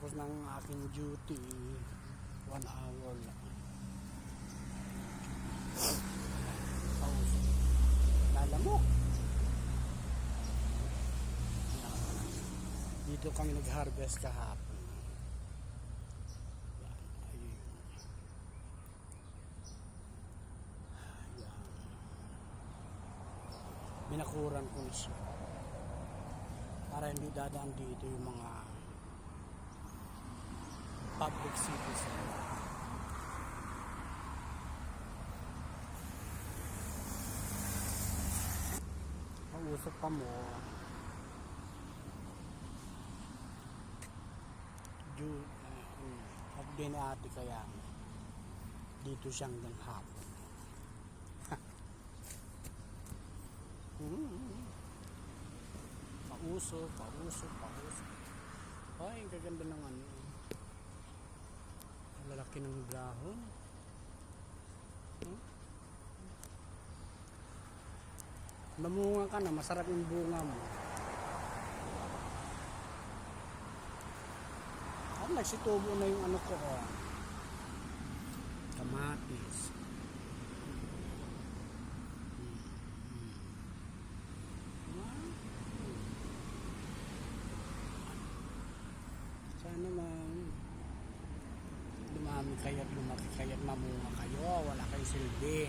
Tapos ng aking duty, 1 hour lang. Pausok. Lalamok. Dito kami nag-harvest kahapon. Yan, ayun. Yan. Binakuran ko na siya. Para hindi dadaan dito yung mga public citizen. Pausok pa mo. At din ate kaya dito siyang hanggang hapon. Pausok. Ay, ang gaganda ng ano. Lalaki ng dahon. Mamunga ka na, masarap yung bunga mo. Nagsitubo na yung ano ko, kamatis. Sana man lumami kayo at lumaki kayo at mamunga kayo, wala kayong silbi.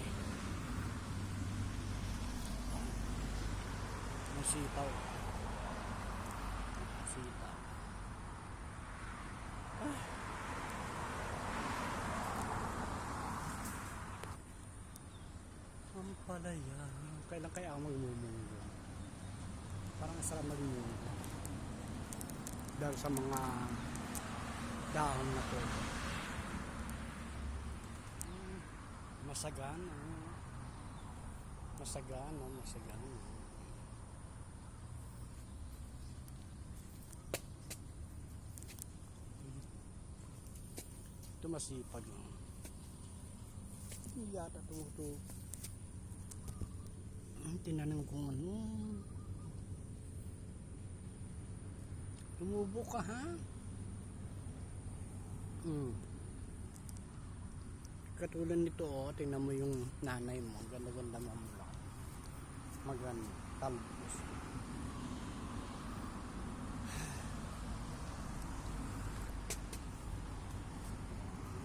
Sitaw. Ang palaya. Kailan kaya ako magmumunggo? Parang sarap magmumunggo. Dahil sa mga dahon na to. Masagan. Masagan. Ito masipag. Yata ito. Tinanong kong ano. Tumubo ka ha? Katulad nito tingnan mo yung nanay mo. Ganda-ganda mo lang. Maganda. Talbos.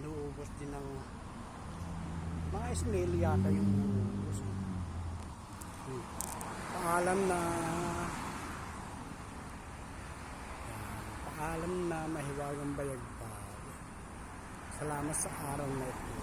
Nuubos din ng mga snail yata yung nuubos. Paalam na mahiwagang bayagpag. Salamat sa araw na ito.